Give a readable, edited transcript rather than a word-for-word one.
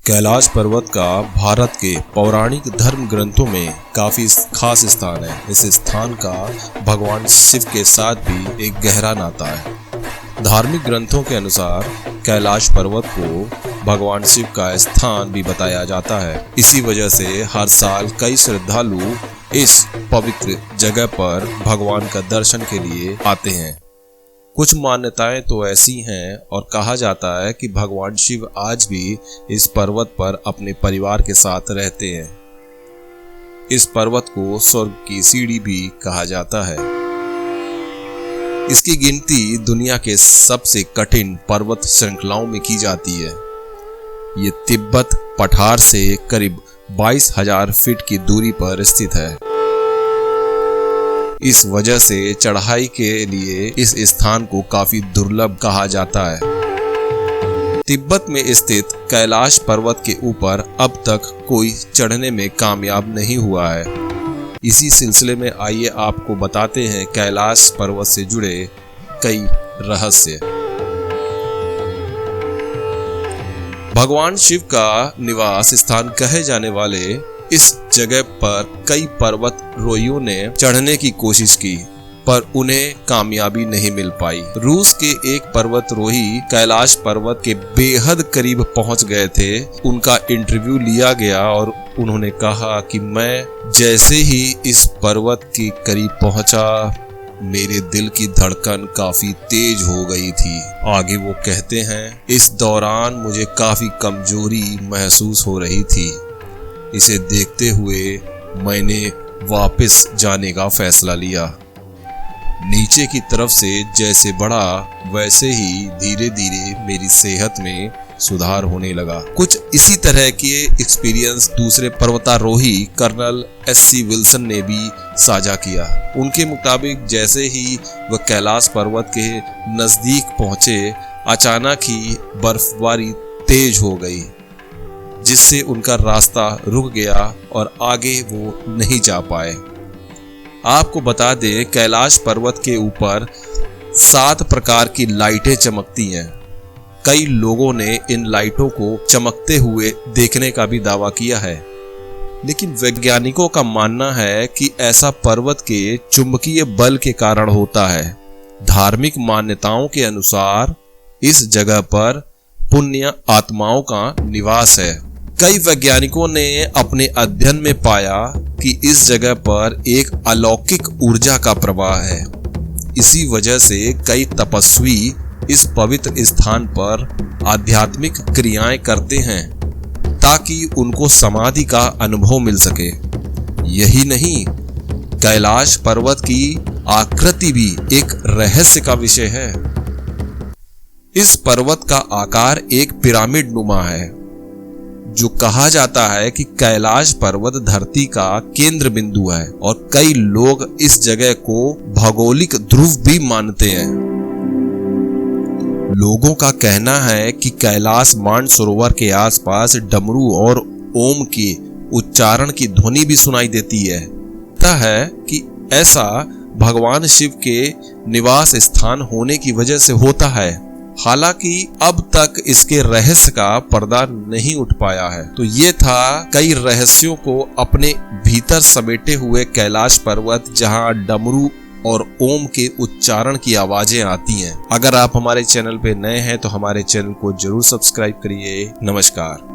कैलाश पर्वत का भारत के पौराणिक धर्म ग्रंथों में काफी खास स्थान है। इस स्थान का भगवान शिव के साथ भी एक गहरा नाता है। धार्मिक ग्रंथों के अनुसार कैलाश पर्वत को भगवान शिव का स्थान भी बताया जाता है। इसी वजह से हर साल कई श्रद्धालु इस पवित्र जगह पर भगवान का दर्शन के लिए आते हैं। कुछ मान्यताएं तो ऐसी हैं और कहा जाता है कि भगवान शिव आज भी इस पर्वत पर अपने परिवार के साथ रहते हैं। इस पर्वत को स्वर्ग की सीढ़ी भी कहा जाता है। इसकी गिनती दुनिया के सबसे कठिन पर्वत श्रृंखलाओं में की जाती है। ये तिब्बत पठार से करीब 22,000 फीट की दूरी पर स्थित है। इस वजह से चढ़ाई के लिए इस स्थान को काफी दुर्लभ कहा जाता है। तिब्बत में स्थित कैलाश पर्वत के ऊपर अब तक कोई चढ़ने में कामयाब नहीं हुआ है। इसी सिलसिले में आइए आपको बताते हैं कैलाश पर्वत से जुड़े कई रहस्य। भगवान शिव का निवास स्थान कहे जाने वाले इस जगह पर कई पर्वतारोहियों ने चढ़ने की कोशिश की, पर उन्हें कामयाबी नहीं मिल पाई। रूस के एक पर्वतारोही कैलाश पर्वत के बेहद करीब पहुंच गए थे। उनका इंटरव्यू लिया गया और उन्होंने कहा कि मैं जैसे ही इस पर्वत के करीब पहुंचा, मेरे दिल की धड़कन काफी तेज हो गई थी। आगे वो कहते हैं, इस दौरान मुझे काफी कमजोरी महसूस हो रही थी। इसे देखते हुए मैंने वापस जाने का फैसला लिया। नीचे की तरफ से जैसे बढ़ा, वैसे ही धीरे धीरे मेरी सेहत में सुधार होने लगा। कुछ इसी तरह के एक्सपीरियंस दूसरे पर्वतारोही कर्नल एस.सी. विल्सन ने भी साझा किया। उनके मुताबिक जैसे ही वह कैलाश पर्वत के नजदीक पहुंचे, अचानक ही बर्फबारी तेज हो गई, जिससे उनका रास्ता रुक गया और आगे वो नहीं जा पाए। आपको बता दें, कैलाश पर्वत के ऊपर 7 प्रकार की लाइटें चमकती हैं। कई लोगों ने इन लाइटों को चमकते हुए देखने का भी दावा किया है, लेकिन वैज्ञानिकों का मानना है कि ऐसा पर्वत के चुंबकीय बल के कारण होता है। धार्मिक मान्यताओं के अनुसार इस जगह पर पुण्य आत्माओं का निवास है। कई वैज्ञानिकों ने अपने अध्ययन में पाया कि इस जगह पर एक अलौकिक ऊर्जा का प्रवाह है। इसी वजह से कई तपस्वी इस पवित्र स्थान पर आध्यात्मिक क्रियाएं करते हैं ताकि उनको समाधि का अनुभव मिल सके। यही नहीं, कैलाश पर्वत की आकृति भी एक रहस्य का विषय है। इस पर्वत का आकार एक पिरामिड नुमा है, जो कहा जाता है कि कैलाश पर्वत धरती का केंद्र बिंदु है और कई लोग इस जगह को भौगोलिक ध्रुव भी मानते हैं। लोगों का कहना है कि कैलाश मानसरोवर के आसपास डमरू और ओम के उच्चारण की ध्वनि भी सुनाई देती है। कहता है कि ऐसा भगवान शिव के निवास स्थान होने की वजह से होता है। हालांकि अब तक इसके रहस्य का पर्दा नहीं उठ पाया है। तो ये था कई रहस्यों को अपने भीतर समेटे हुए कैलाश पर्वत, जहां डमरू और ओम के उच्चारण की आवाजें आती हैं। अगर आप हमारे चैनल पे नए हैं तो हमारे चैनल को जरूर सब्सक्राइब करिए। नमस्कार।